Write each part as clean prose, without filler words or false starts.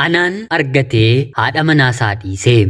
Anaan argatee haadha manaasaa dhiisee.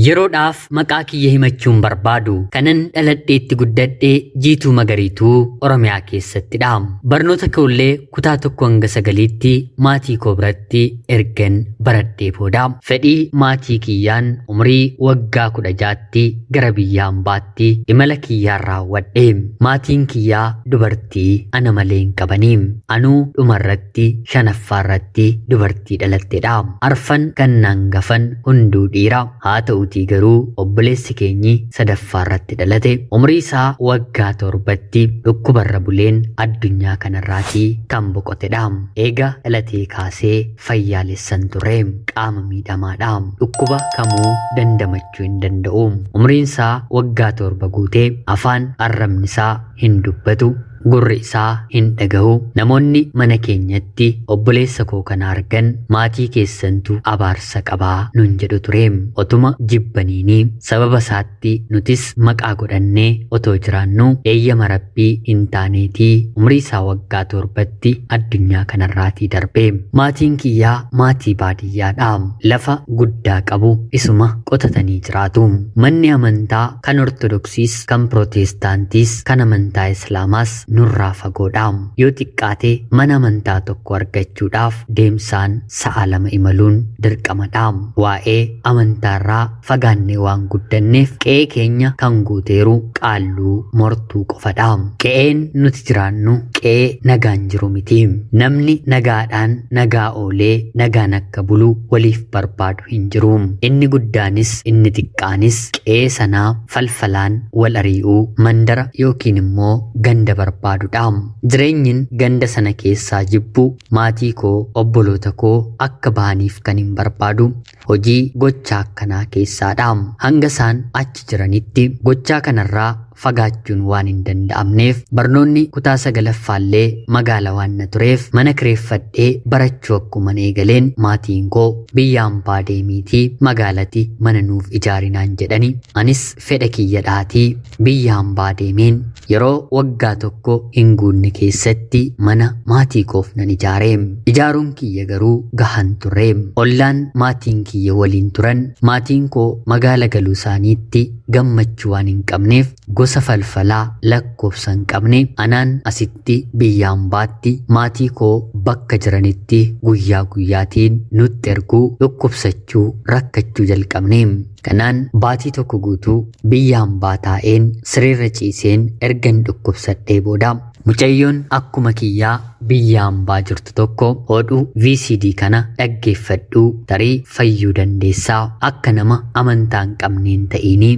Yeroodhaaf maqaa kiyya himachuun barbaadu kanan dhaladheetti guddadhee Jiituu Magariituu Oromiyaa keessattidha. Barnoota koollee kutaa 1-9tti maatii koo biratti ergan baradhee booda fedhii maatii kiyyaan umrii waggaa 16tti gara biyya ambaatti imala kiyyaan raawwadhe. Maatiin kiyyaa dubartii ana malee hin qabanii. Anuu dhumarratti shanaffaarratti dubartii dhalattedha. Arfan kan hangafan hunduu dhiira. Haa ta'uutii garuu obboleessi keenyi sadaffaarratti dhalate umrii isaa waggaa 7tti dhukkubarra buleen addunyaa kanarraatii kan boqotedha. Eega dhalatee kaasee fayyaalessan ture. Qaama miidhamaadha. Dhukkuba kamuu dandamachuu hin danda'u. Umriin isaa waggaa 7 guutee afaan arrabni isaa hin dubbatu. Gurri isaa hin dhagahu. Namoonni mana keenyatti obboleessa koo kana argan maatii keessantu abaarsa qabaa nun jedhu ture. Otuma jibbaniini sababa isaatti nutis maqaa godhannee otoo jiraannu eeyyama rabbii hin taaneetii umrii isaa waggaa 7tti addunyaa kanarraatii darbe. Maatiin kiyyaa maatii baadiyyaadha. Lafa guddaa qabu isuma qotatanii jiraatu. Manni amantaa kan Ortodoksiis kan Pirootestaantiis kan amantaa Islaamaas nurraa fagoodha. Yoo xiqqaate mana amantaa tokko argachuudhaaf deemsaan sa'a 2 imaluun dirqamadha. Waa'ee amantaarraa fagaannee waan guddanneef qe'ee keenya kan guuteeru qaalluu mortuu qofadha. Qe'een nuti jiraannu qe'ee nagaan jiru miti. Namni nagaadhaan nagaa oolee nagaan akka bulu waliif barbaadu hin jiru. Inni guddaanis inni xiqqaanis qe'ee sanaa falfalaan wal ari'uu mandara yookiin immoo ganda barbaadudha. Jireenyin ganda sana keessaa jibbu maatii koo obboloota koo akka bahaniif kan hin barbaadu hojii gochaa akkanaa keessaadha. Hanga isaan achi jiranitti gochaa kanarraa fagaachuun waan hin danda'amneef barnoonni kutaa 9ffaallee magaala waan na tureef mana kireeffadhee barachuu akkuma eegaleen maatiin koo biyya ambaa deemiitii magaalatti mana nuuf ijaarinaan jedhani. Anis fedha kiyyadhaatii biyya ambaa deemeen yeroo waggaa 1 hin guunne keessatti mana maatii koof nan ijaare. Ijaaruun kiyya garuu gahan turre. Ollaan maatiin kiyya waliin turan maatiin koo magaala galuu isaaniitti gammachuu waan hin qabneef gosa falfalaa lakkoofsa hin qabne anaan asitti biyya ambaatti maatii koo bakka jiranitti guyyaa guyyaatiin nutti erguu dhukkubsachuu rakkachuu jalqabne. Kanaan baatii 1 guutuu biyya ambaa taa'een sirriirra ciiseen ergan dhukkubsadhee booda mucayyoon akkuma kiyyaa biyya ambaa jirtu tokko hodhuu VCD kana dhaggeeffadhuu tarii fayyuu dandeessaa akka nama amantaa hin qabneen ta'inii.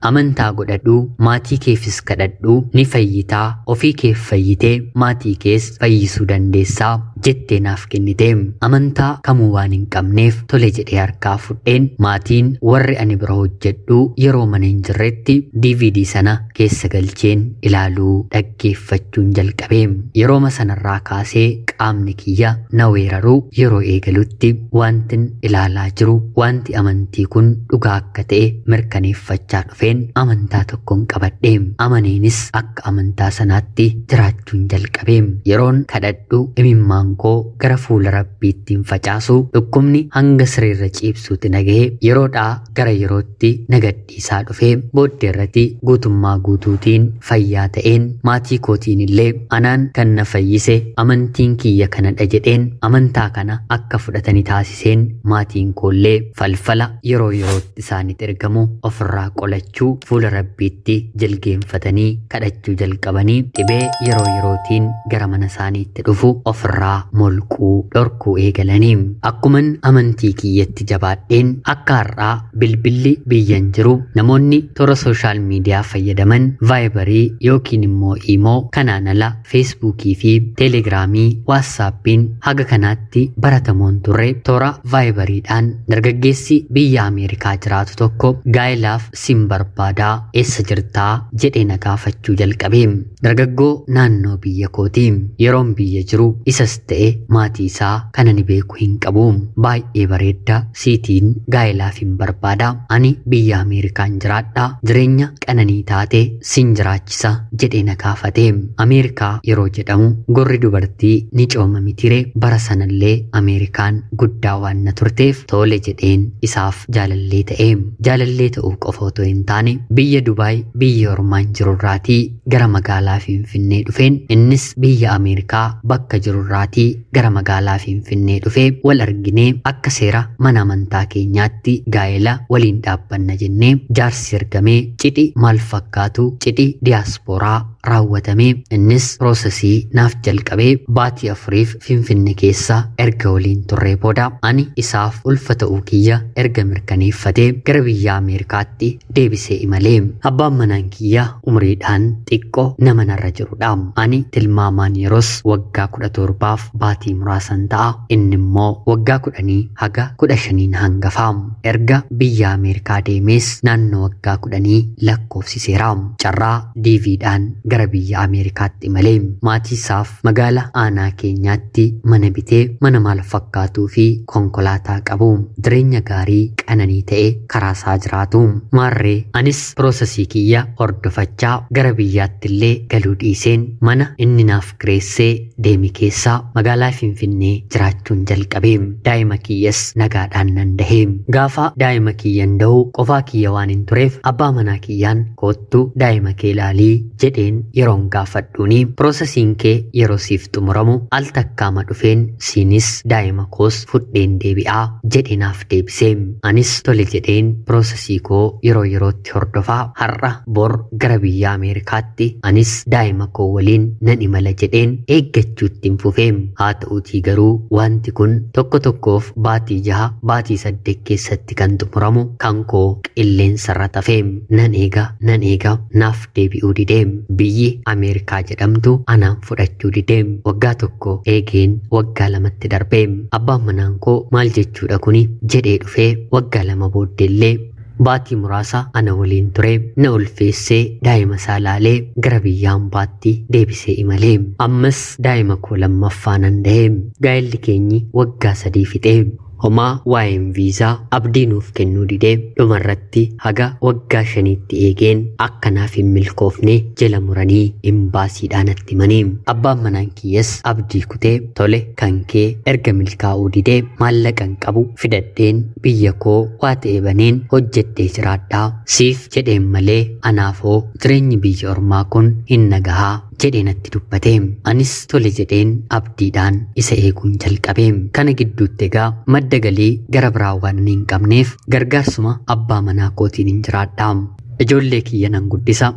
Amantaa godhadhu maatii keefis kadhadhu ni fayyitaa ofii keef fayyitee maatii kees fayyisuu dandeessaa jettee naaf kennite. Amantaa kamuu waan hin qabneef tole jedhee harkaa fudheen maatiin warri ani bira hojjedhu yeroo mana hin jirretti DVD sana keessa galcheen ilaaluu dhaggeeffachuun jalqabe. Yerooma sanarraa kaasee qaamni kiyya na weeraruu yeroo eegalutti wantin ilaalaa jiru wanti amantii kun dhugaa akka ta'e mirkaneeffachaa dhufe. Amantaa tokkoon qabadhe. Amaneenis akka amantaa sanaatti jiraachuun jalqabe. Yeroon kadhadhu imimmaan koo gara fuula rabbiitti hin facaasu dhukkubni hanga sirriirra ciibsuutti nagahee yeroodhaa gara yerootti nagadhiisaa dhufe. Booddeerratti guutummaa guutuutiin fayyaa ta'een maatii kootiin illee anaan kan na fayyise amantiin kiyya kanadha jedheen amantaa kana akka fudhatanii taasiseen maatiin koollee falfala yeroo yerootti isaanitti ergamu ofirraa qolachuu fuula rabbiitti jilgeenfatanii kadhachuu jalqabanii dhibee yeroo yerootiin gara mana isaaniitti dhufu ofirraa molquu dhorkuu eegalanii. Akkuman amantii kiyyatti jabaadheen akka har'aa bilbilli biyyan jiru namoonni toora sooshaal miidiyaa fayyadaman vaayibarii yookiin immoo iimoo kanaan ala feesbuukii fi teelegiraamii waassaappiin haga kanaatti baratamoon turre toora vaayibariidhaan dargaggeessi biyya Ameerikaa jiraatu tokko gaayilaaf simbar barbaadaa eessa jirtaa jedhee na gaafachuu jalqabe. Dargaggoo naannoo biyya kooti. Yeroon biyya jiru isas ta'e maatii isaa kana ni beeku hin qabu. Baay'ee bareedda, siitiin gaa'ilaaf hin barbaada. Ani biyya Ameerikaan jiraadha. Jireenya qananii taate sin jiraachisa jedhee na gaafate. Ameerikaa yeroo jedhamu gorri dubartii ni cooma mitire. Bara sanallee Ameerikaan guddaa waan na turteef tole jedheen isaaf jaalallee ta'e. Jaalallee ta'uu qofa otoo hin taane biyya Dubaay biyya ormaan jirurraatii gara magaalaa Finfinnee dhufeen innis biyya Ameerikaa bakka jirurraatii gara magaalaa Finfinnee dhufee wal arginee akka seera mana amantaa keenyaatti gaa'ela waliin dhaabbanna jennee jaarsi ergamee cidhi maal fakkaatu cidhi diyaaspooraa raawwatamee innis piroosesii naaf jalqabee baatii 4 Finfinnee keessa erga waliin turree booda ani isaaf ulfa ta'uu kiyya erga mirkaneeffatee gara biyya Ameerikaatti deebisee imalee. Abbaan manaa kiyya umriidhaan xiqqoo nama narra jirudha. Ani tilmaamaan yeroos waggaa 17 baatii muraasan ta'a. Inni immoo waggaa 10 haga 15 hangafa. Erga biyya Ameerikaa deemees naannoo waggaa 10 lakkoofsiseera. Carraa DVdhaan gara biyya Ameerikaatti imalee maatii isaaf magaala aanaa keenyaatti mana bitee mana maal fakkaatuu fi konkolaataa qabu. Jireenya gaarii qananii ta'e karaa isaa jiraatu. Maarree anis piroosesii kiyya hordofachaa gara biyyaatti illee galuu dhiiseen mana inni naaf kireessee deemi keessaa magaalaa Finfinnee jiraachuun jalqabee. Daa'ima kiyyas nagaadhaan nan dahee. Gaafa daa'ima kiyyan dahuu qofaa kiyya waan hin tureef abbaa manaa kiyyaan koottu daa'ima kee ilaalii jedheen yeroon gaafadhuuni piroosesiin kee yeroo siif xumuramu al takkaama dhufeen siinis daa'ima koos fudheen deebi'aa jedhe naaf deebisee. Anis tole jedheen piroosesii koo yeroo yerootti hordofaa har'a bor gara biyya Ameerikaatti anis daa'ima koo waliin nan imala jedheen eeggachuutti hin fufee. Haa ta'uutii garuu wanti kun tokko tokkoof baatii 6 baatii 8 keessatti kan xumuramu kan koo qilleensarra tafee. Nan eega naaf deebi'uu didee. Biyyi Ameerikaa jedhamtu anaan fudhachuu didee. Waggaa tokko eegeen waggaa 2tti darbee. Abbaan manaa koo maal jechuudha kuni jedhee dhufee waggaa 2 booddeellee baatii muraasa ana waliin ture. Na ulfeessee daa'ima isaa laalee gara biyya ambaatti deebisee imalee. Ammas daa'ima koo lammaffaa nan dahee. Gaa'elli keenyi waggaa 3 fixee. Homaa waa'een viizaa abdii nuuf kennuu didee dhumarratti haga waggaa 5tti eegeen akka naaf hin milkoofne jala muranii imbaasiidhaan natti himanii. Abbaan manaa kiyyas abdii kutee tole kan kee erga milkaa'uu didee maallaqan qabu fidadheen biyya koo waa ta'e baneen hojjedhee jiraadhaa siif jedheen malee anaafoo jireenyi biyya ormaa kun hin nagahaa jedhee natti dubbate. Anis tole jedheen abdiidhaan isa eeguun jalqabe. Kana gidduutti egaa madda galii gara biraa waan hin qabneef gargaarsuma abbaa manaa kootiin hin jiraadha. Ijoollee kiyya nan guddisa.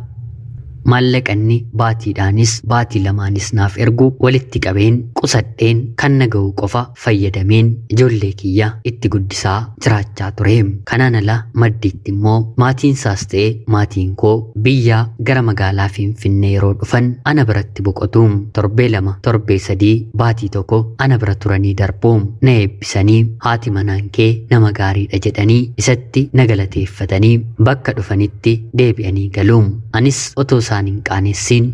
Maallaqanni baatiidhaanis baatii 2 naaf ergu walitti qabeen qusadheen kan naga'u qofa fayyadameen ijoollee kiyya itti guddisaa jiraachaa ture. Kanaan ala maddiitti immoo maatiin isaas ta'e maatiin koo biyya gara magaalaa Finfinnee yeroo dhufan ana biratti boqotu. Torbee 2 torbee 3 baatii 1 ana bira turanii darbu. Na eebbisanii haati manaan kee nama gaariidha jedhanii isatti na galateeffatanii bakka dhufanitti deebi'anii galu. Anis otoo isaan hin qaanessin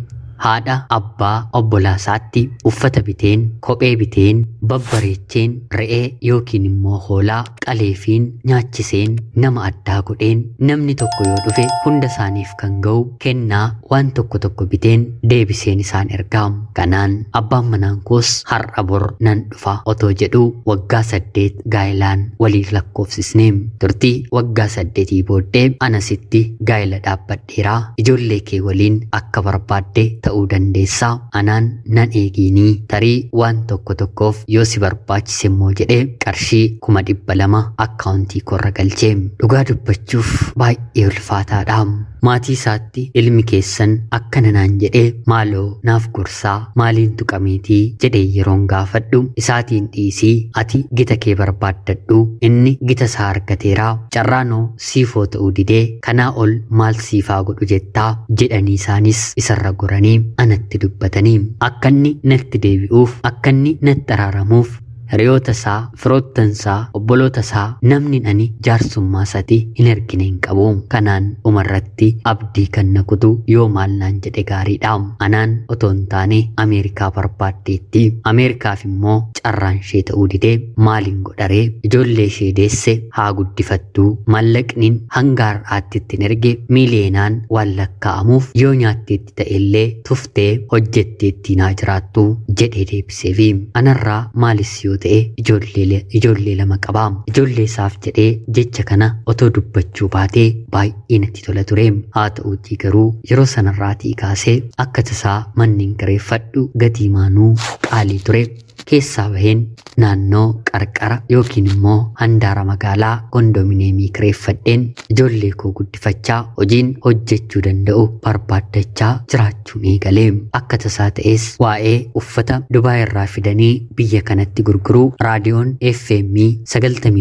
haadha abbaa obbolaasaatti uffata biteen kophee biteen babbareecheen re'ee yookiin immoo hoolaa qaleefiin nyaachiseen nama addaa godheen namni tokko yoo dhufe hunda isaaniif kan ga'u kennaa waan tokko biteen deebiseen isaan ergaa. Kanaan abbaan manaa koos har'a bor nan dhufa otoo jedhu waggaa 8 gaa'ilaan walii lakkoofsisne. Turtii waggaa 8 booddee anasitti gaa'ila dhaabbadheeraa ijoollee kee waliin akka barbaadde ta'uu dandeessaa. Anaan nan eeginii tarii waan tokkoof yoo si barbaachise immoo jedhee qarshii 200,000 akkaawuntii korra galchee. Dhugaa dubbachuuf baay'ee ulfaataadha. Maatii isaatti ilmi keessan akkana naan jedhee maaloo naaf gorsaa maaliin tuqameetii jedhee yeroon gaafadhu isaatiin dhiisii ati gita kee barbaaddadhu inni gita isaa argateeraa carraanoo siifoo ta'uu didee kanaa ol maal siifaa godhu jettaa jedhanii isaanis isarra goranii anatti dubbatanii akka inni natti deebi'uuf akka inni natti araaramuuf hiriyoota isaa, firoottan isaa, obboloota isaa namni ani jaarsummaa isaati hin ergine hin qabu. Kanaan dhumarratti abdii kan nakutu yoo maal naan jedhe gaariidha. Anaan otoo hin taane Ameerikaa barbaaddeetti. Ameerikaaf immoo carraan ishee ta'uu didee maaliin godharee ijoollee ishee deesse haa guddifattu. Maallaqniin hanga har'aatti ittiin erge miiliyeenaan waan lakkaa'amuuf yoo nyaatteetti ta'ellee tuftee hojjetteetti naa jiraattu jedhee deebiseefi. Anarraa maalis yoo ta'e ijoollee lama qaba. Ijoollee isaaf jedhee jecha kana otoo dubbachuu baatee baay'ee natti tola ture. Haa ta'uutii garuu yeroo sanarraatii kaasee akka tasaa manneen kireeffadhu gatii maanuu qaalii ture. Keessaa baheen naannoo qarqara yookiin immoo handaara magaalaa kondominiyeemii kireeffadheen ijoollee koo guddifachaa hojiin hojjechuu danda'u barbaaddachaa jiraachuun eegalee. Akka tasaa ta'es waa'ee uffata Dubaay irraa fidanii biyya kanatti gurguruu raadiyoon FM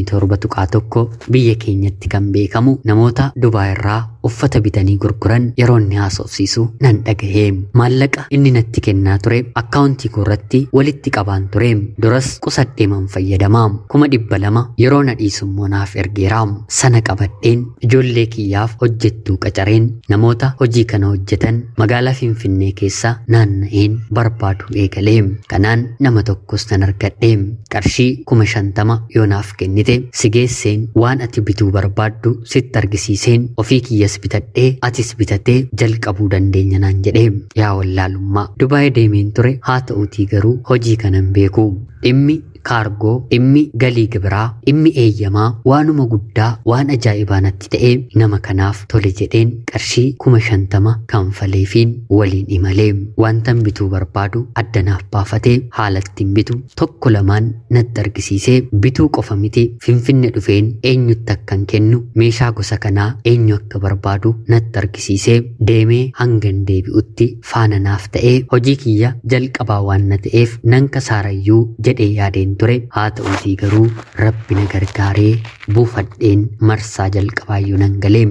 97.1 biyya keenyatti kan beekamu namoota Dubaay irraa uffata bitanii gurguran yeroo inni haasofsiisu nan dhagahe. Maallaqa inni natti kennaa ture akkaawuntii koo irratti walitti qabaan ture. Duras qusadheeman fayyadamaa 200 yeroo na dhiisummoo naaf ergeera. Sana qabadheen ijoollee kiyyaaf hojjettuu qacareen namoota hojii kana hojjetan magaalaa Finfinnee keessa naanna'een barbaadu eegalee. Kanaan nama tokkos nan argadhe. Qarshii 50,000 yoo naaf kennite si geesseen waan ati bituu barbaaddu sitti argisiiseen ofii kiyyas bitadhee atis bitatee jalqabuu dandeenya naan jedhe. Yaa wallaalummaa Dubaay deemeen ture. Haa ta'uutii garuu hojii kanan beeku. Dhimmi kaargoo, dhimmi galii gibiraa, dhimmi eeyyamaa waanuma guddaa waan ajaa'ibaa natti ta'ee nama kanaaf tole jedheen qarshii 50,000 kanfaleefiin waliin imalee. Wantan bituu barbaadu addanaaf baafatee haalattiin bitu tokko lamaan natti argisiisee bituu qofa miti Finfinne dhufeen eenyutti akkan kennu meeshaa gosa kanaa eenyu akka barbaadu natti argisiisee deemee hangan deebi'utti faana naaf ta'ee hojii kiyya jalqabaa waan na ta'eef nan kasaarayyuu jedhee yaadeen ture. Haa ta'uutii garuu Rabbi na gargaaree buufadheen marsaa jalqabaayyuu nan galee.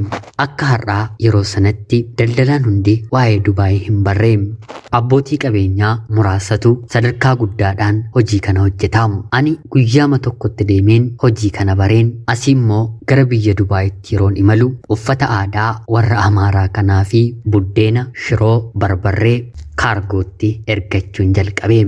Akka har'aa yeroo sanatti daldalaan hundi waa'ee Dubaay hin barree. Abbootii qabeenyaa muraasatu sadarkaa guddaadhaan hojii kana hojjeta. Ani guyyaama tokkotti deemeen hojii kana bareen asii immoo gara biyya Dubaayitti yeroon imalu uffata aadaa warra Amaaraa kanaa fi buddeena, shiroo, barbarree kaargootti ergachuun jalqabee.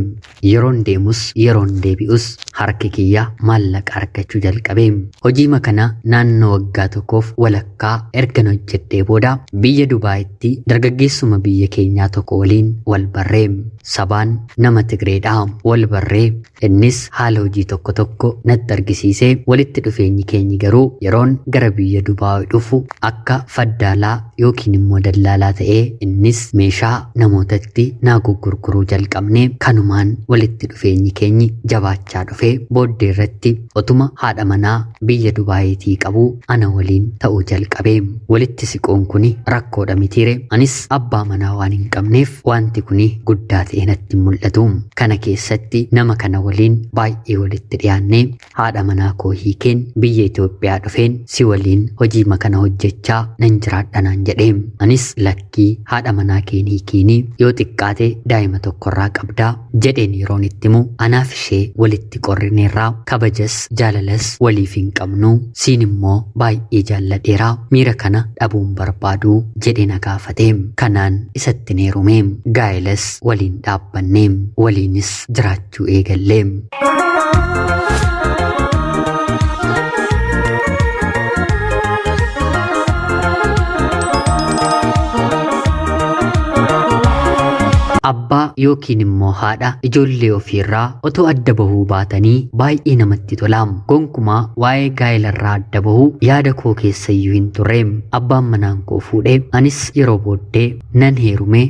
Yeroon deemus yeroon deebi'us harki kiyya maallaqa argachuu jalqabee. Hojiima kana naannoo waggaa tokkoof walakkaa ergan hojjedhee booda biyya Dubaayitti dargaggeessuma biyya keenyaa tokko waliin wal barree. Sabaan nama Tigreedha. Wal barree innis haala hojii tokko tokko natti argisiisee walitti dhufeenyi keenyi garuu yeroon gara biyya Dubaay dhufu akka faddaalaa yookiin immoo dallaalaa ta'ee innis meeshaa namootatti naa gurguruu jalqabne. Kanumaan walitti dhufeenyi keenyi jabaachaa dhufee booddee irratti otuma haadha manaa biyya Dubaayitii qabu ana waliin ta'uu jalqabee. Walitti siquun kuni rakkoodha mitiire. Anis abbaa manaa waan hin qabneef wanti kuni guddaa ta'e natti mul'atu. Kana keessatti nama kana waliin baay'ee walitti dhiyaannee haadha manaa koo hiikeen biyya Itoophiyaa dhufeen si waliin hojiima kana hojjechaa nan jiraadha naan jedhee. Anis lakkii haadha manaa keen hiikiini yoo xiqqaate daa'ima tokkorraa qabdaa jedheen yeroon itti himu anaaf ishee walitti qorrineerraa kabajas jaalalas waliif hin qabnu siin immoo baay'ee jaalladheeraa miira kana dhabuun barbaadu jedhee na gaafate. Kanaan isatti neerume gaa'ilas waliin dhaabbanne waliinis jiraachuu eegalle. Abbaa yookiin immoo haadha ijoollee ofiirraa otoo adda bahuu baatanii baay'ee namatti tola. Gonkumaa waa'ee gaa'ilarraa adda bahuu yaada koo keessayyuu hin turre. Abbaan manaan koo fuudhee anis yeroo booddee nan heerume.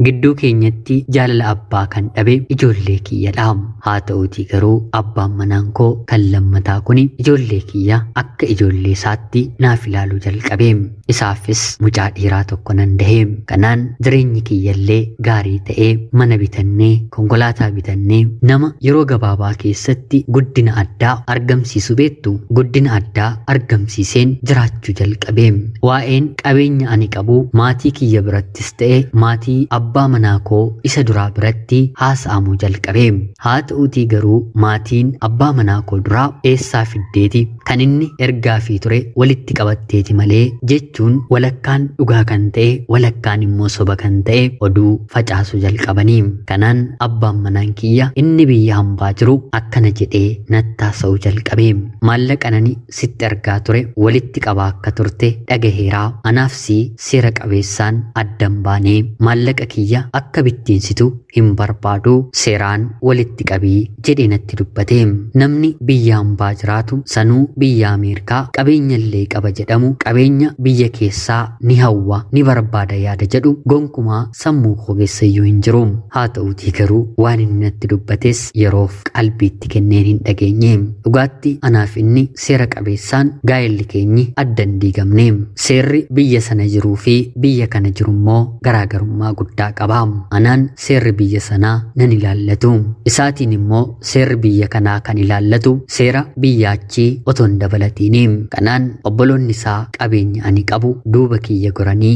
Gidduu keenyatti jaalala abbaa kan dhabe ijoollee kiyyadha. Haa ta'uutii garuu abbaan manaan koo kan lammataa kuni ijoollee kiyya akka ijoollee isaatti naaf ilaaluu jalqabe. Isaafis mucaa dhiiraa tokko nan dahe. Kanaan jireenyi kiyyallee gaarii ta'ee mana bitannee konkolaataa bitannee nama yeroo gabaabaa keessatti guddina addaa argamsiisu beektu guddina addaa argamsiiseen jiraachuu jalqabe. Waa'een qabeenya ani qabu maatii kiyya birattis ta'e maatii abbaa manaa koo isa duraa biratti haasa'amuu jalqabe. Haa ta'uutii garuu maatiin abbaa manaa koo duraa eessaa fiddeeti kan inni ergaa fi ture walitti qabatteeti malee jechuun walakkaan dhugaa kan ta'e walakkaan immoo soba kan ta'e oduu facaasu jalqabanii. Kanaan abbaan manaan kiyya inni biyya hambaa jiru akkana jedhee nattaasa'uu jalqabe. Maallaqa nani sitti ergaa ture walitti qabaa akka turte dhagaheeraa anaafsi seera qabeessaan addan baanee maallaqa kiyya akka bittiinsitu hin barbaadu seeraan walitti qabii jedhee natti dubbate. Namni biyya hambaa jiraatu sanuu biyya Ameerikaa qabeenya illee qaba jedhamu qabeenya biyya keessaa ni hawwa ni barbaada yaada jedhu gonkumaa sammuu koo keessa iyyuu hin jiru. Haa ta'uutii garuu waan inni natti dubbates yeroof qalbiitti kenneen hin dhageenye. Dhugaatti anaaf inni seera qabeessaan gaa'elli keenyi addan diigamne. Seerri biyya sana jiruu fi biyya kana jiru immoo garaagarummaa guddaa qaba. Anaan seerri biyya sanaa nan ilaallatu. Isaatiin immoo seerri biyya kanaa kan ilaallatu seera biyya achii otoo hin dabalatiini. Kanaan obboloonni isaa qabeenya ani qabu duuba kiyya goranii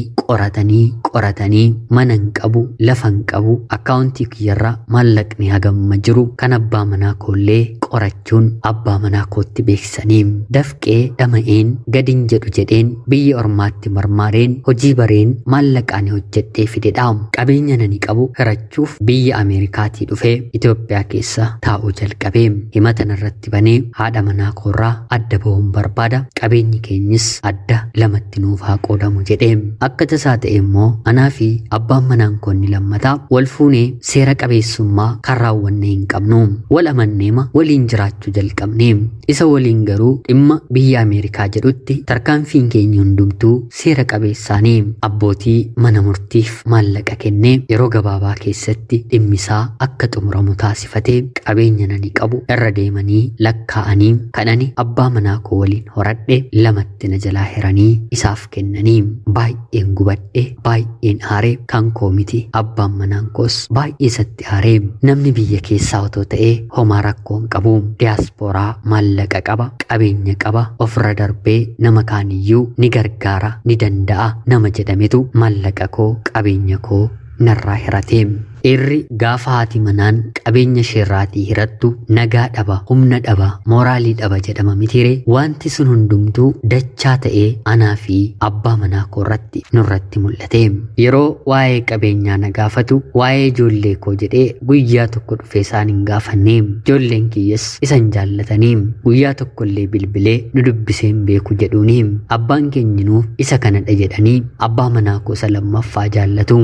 qoratanii mana hin qabu lafa hin qabu akkaawuntii kiyyarra maallaqni hagamma jiru kan abbaa manaa koollee qorachuun abbaa manaa kootti beeksisanii. Dafqee dhama'een gadin jedhu jedheen biyya ormaatti marmaareen hojii bareen maallaqaan hojjedhee fidedha. Qabeenya nani qabu hirachuuf biyya Ameerikaatii dhufee Itoophiyaa keessa taa'uu jalqabe. Himata narratti banee haadha manaa koorraa adda bahuun barbaada qabeenyi keenyis adda lamatti nuuf haa qoodamu jedhe. Akka tasaa ta'e immoo anaa fi abbaan manaan koonni lammataa wal fuunee seera qabeessummaa kan raawwanne hin qabnu. Wal amanneema waliin jiraachuu jalqabne. Isa waliin garuu dhimma biyya Ameerikaa jedhutti tarkaanfiin keenya hundumtuu seera qabeessaanii. Abbootii mana murtiif maallaqa kennee yeroo gabaabaa keessatti dhimmisaa akka xumuramu taasifatee qabeenya nani qabu irra deemanii lakkaa'anii kan ani abbaa manaa koo waliin horadhe lamatti na jalaa hiranii isaaf kennanii. Baay'een gubadhe baay'een aaree kan koo miti abbaan manaan koos baay'ee isatti aaree. Namni biyya keessaa otoo ta'ee homaa rakkoo hin qabu. Diyaaspooraa maallaqa qaba qabeenya qaba ofirra darbee nama kaaniyyuu ni gargaara ni danda'a nama jedhametu maallaqa koo qabeenya koo narraa hirate. Irri gaafa haati manaan qabeenya sheerraatii hirattu nagaa dhaba humna dhaba mooraalii dhaba jedhama mitiire. Wanti sun hundumtuu dachaa ta'ee anaa fi abbaa manaa koorratti nurratti mul'ate. Yeroo waa'ee qabeenyaa na gaafatu waa'ee ijoollee koo jedhee guyyaa tokko dhufee isaan hin gaafanne. Ijoolleen kiyyas isan jaallatanii guyyaa tokkollee bilbilee nu dubbiseen beeku jedhuuni. Abbaan keenyinuuf isa kanadha jedhanii abbaa manaa koo isa lammaffaa jaallatu.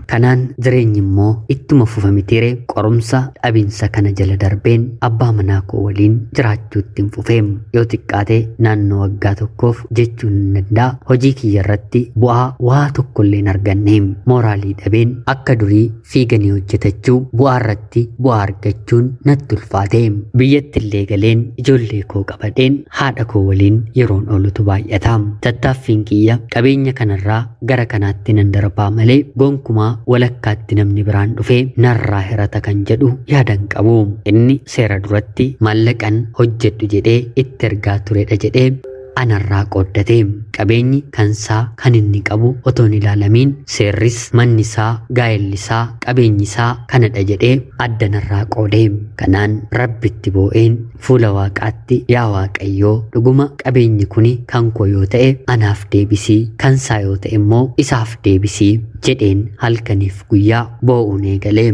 Kanaan jireenyi immoo ittuma fufa mitiire qorumsa dhabinsa kana jala darbeen abbaa manaa koo waliin jiraachuutti hin fufeem. Yoo xiqqaate naannoo waggaa tokkoof jechuun hin danda'a. Hojii kiyya irratti bu'aa waa tokkollee hin arganneem. Mooraalii dhabeen akka durii fiiganii hojjetachuu bu'aa irratti bu'aa argachuun natti ulfaateem. Biyyatti illee galeen ijoollee koo qabadheen haadha koo waliin yeroon oolutu baay'ataam. Tattaaffiin kiyya qabeenya kanarraa gara kanaatti nan darbaa malee gonkumaa walakkaatti namni biraan dhufee narraa hirata kan jedhu yaadan qabu. Inni seera duratti maallaqan hojjedhu jedhee itti ergaa turedha jedhee anarraa qooddate. Qabeenyi kansaa kan inni qabu otoo hin ilaalamiin seerris manni isaa gaa'elli isaa qabeenyi isaa kanadha jedhee adda narraa qoode. Kanaan rabbitti boo'een fuula waaqaatti yaa waaqayyoo dhuguma qabeenyi kuni kan koo yoo ta'e anaaf deebisii kansaa yoo ta'e immoo isaaf deebisii jedheen halkaniif guyyaa boo'uun eegalee.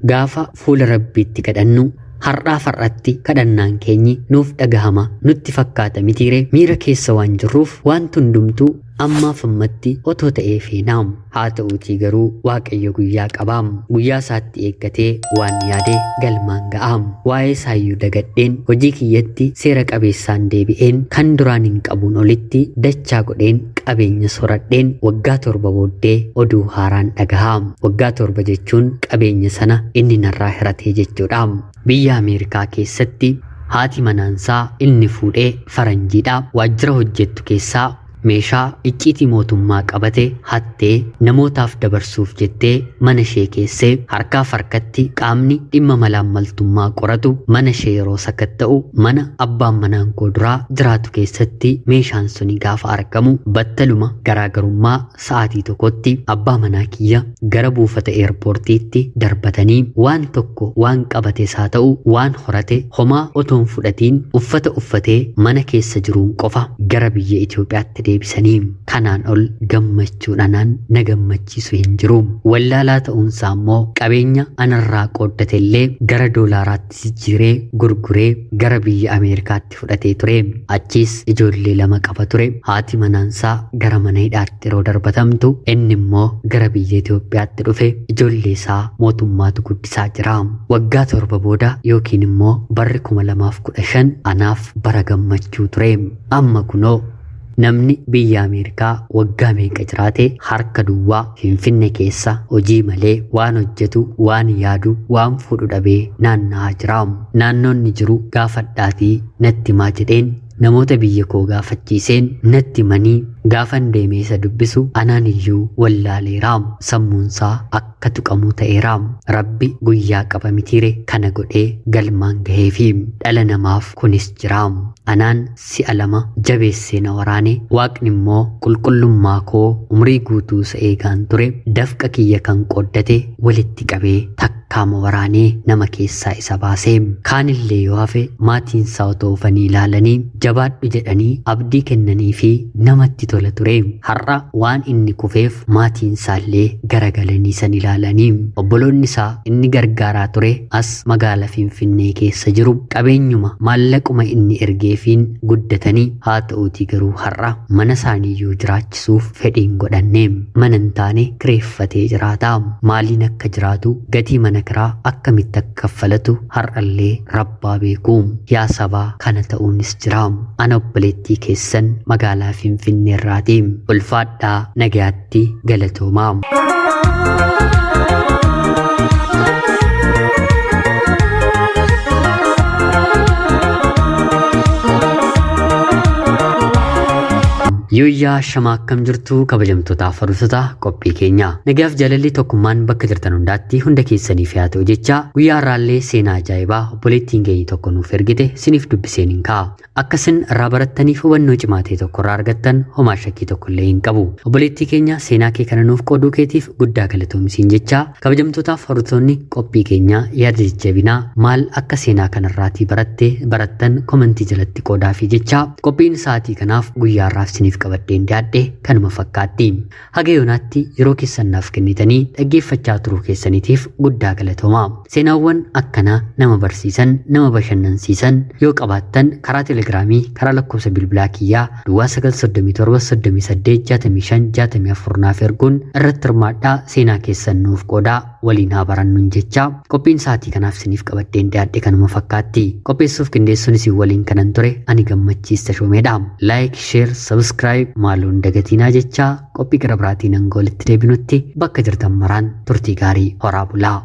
Gaafa fuula rabbiitti kadhannu har'aatti kadhannaan keenyi nuuf dhagahama nutti fakkaata mitiire. Miira keessa waan jirruuf wanti hundumtuu ammaaf ammatti otoo ta'ee feenaam. Haa ta'uutii garuu waaqayyo guyyaa qabaam. Guyyaa isaatti eeggatee waan yaadee galmaan ga'aam. Waa'ee isaayyuu dagadheen hojii kiyyatti seera qabeessaan deebi'een kan duraan hin qabuun olitti dachaa godheen qabeenya soradheen waggaa 7 booddee oduu haaraan dhagahaam. Waggaa 7 jechuun qabeenya sana inni narraa hiratee jechuudhaam. Biyya Ameerikaa keessatti haati manaansaa inni fuudhee faranjiidhaa waajjira hojjettu keessaa meeshaa icciitii mootummaa qabate hattee namootaaf dabarsuuf jettee mana ishee keessee harkaaf harkatti qaamni dhimma malaammaltummaa qoratu mana ishee yeroo sakatta'u mana abbaan manaan koo duraa jiraatu keessatti meeshaan suni gaafa argamu battaluma garaagarummaa sa'aatii tokkotti abbaa manaa kiyya gara buufata eerpoortiitti darbatanii waan tokko waan qabates haa ta'u waan horate homaa otoon fudhatiin uffata uffatee mana keessa jiruun qofa gara biyya Itoophiyaatti deebisanii kanaan ol gammachuudhaan na gammachiisu hin jiru. Wallaalaa ta'uunsaa immoo qabeenya anarraa qooddatellee gara doolaaraatti jijjiiree gurguree gara biyya Ameerikaatti fudhatee ture. Achiis ijoollee lama qaba ture. Haati manaansaa gara mana hidhaatti yeroo darbatamtu inni immoo gara biyya Itoophiyaatti dhufe ijoollee isaa mootummaatu guddisaa jira. Waggaa 7 booda yookiin immoo barri 2015 anaaf bara gammachuu ture. Amma kunoo namni biyya Ameerikaa waggaa meeqa jiraate harka duwwaa Finfinnee keessa hojii malee waan hojjetu waan yaadu waan fudhu dhabee naanna'aa jira. Naannoonni jiru gaafadhaatii natti maa jedheen namoota biyya koo gaafachiiseen natti manii gaafan deemee isa dubbisu anaan iyyuu wallaaleera. Sammuunsaa akka tuqamuu ta'eera. Rabbi guyyaa qaba mitiire kana godhee galmaan gaheefi dhala namaaf kunis jira. Anaan si'a 2 jabeessee na waraane waaqni immoo qulqullummaa koo umrii guutuu isa eegaan ture dafqa kiyya kan qooddate walitti qabee takkaama waraanee nama keessaa isa baasee kaanillee yoo hafe maatiinsaa otoo ufanii ilaalanii jabaadhu jedhanii abdii kennanii fi namatti tola ture. Har'a waan inni kufeef maatiinsaallee garagalanii san ilaalanii obboloonni isaa inni gargaaraa ture as magaala Finfinnee keessa jiru qabeenyuma maallaquma inni ergeefiin guddatanii haa ta'uutii garuu har'a mana isaaniiyyuu jiraachisuuf fedhiin godhanne mana hin taane kireeffatee jiraata. Maaliin akka jiraatu gatii mana kiraa akkamitti akka kaffalatu har'allee rabbaa beeku. Yaa sabaa kana ta'uunis jira. Ana obboleettii keessan magaalaa Finfinnee irraati. Ulfaadhaa nagayaatti galatoomaa. Yooyyaa shamaa akkam jirtu kabajamtoota fardoota qophii keenya. Nagaaf jaalalli tokkummaan bakka jirtan hundaatti hunda keessaniif haa ta'u jecha guyyaa har'aallee seenaa ajaa'ibaa obboleettiin keenya tokko nuuf ergite siniif dubbiseen hin ka'a. Akkasin irraa barattaniif hubannoo cimaa ta'e tokko irraa argattan homaa shakkii tokko illee hin qabu. Obboleettii keenya seenaa kee kana nuuf qooduu keetiif guddaa galatoomsiin jecha kabajamtoota fardoonni qophii keenya yaada jajjabinaa maal akka seenaa kanarraatii barattan komentii jalatti qoodaafi jecha qophiin sa'aatii kanaaf guyyaa har'aaf siniif qabadheen dhiyaadhe kanuma fakkaatti. Haga yoonaatti yeroo keessan naaf kennitanii dhaggeeffachaa turuu keessaniitiif guddaa galatoomaa. Seenaawwan akkanaa nama barsiisan nama bashannansiisan yoo qabaattan karaa telegiraamii karaa lakkoofsa bilbilaa kiyyaa duwwaa 937 naaf erguun irratti hirmaadhaa seenaa keessan nuuf qoodaa waliin haa barannuun jecha qophiin sa'aatii kanaaf siniif qabadheen dhiyaadhe kanuma fakkaatti. Qopheessuuf qindeessuun isin waliin kanan ture ani gammachiista shoomeedha. Like, share, subscribe maaluun dagatinaa jecha qophii gara biraatiin hanga walitti deebinutti bakka jirtan maraan turtii gaarii horaa bulaa.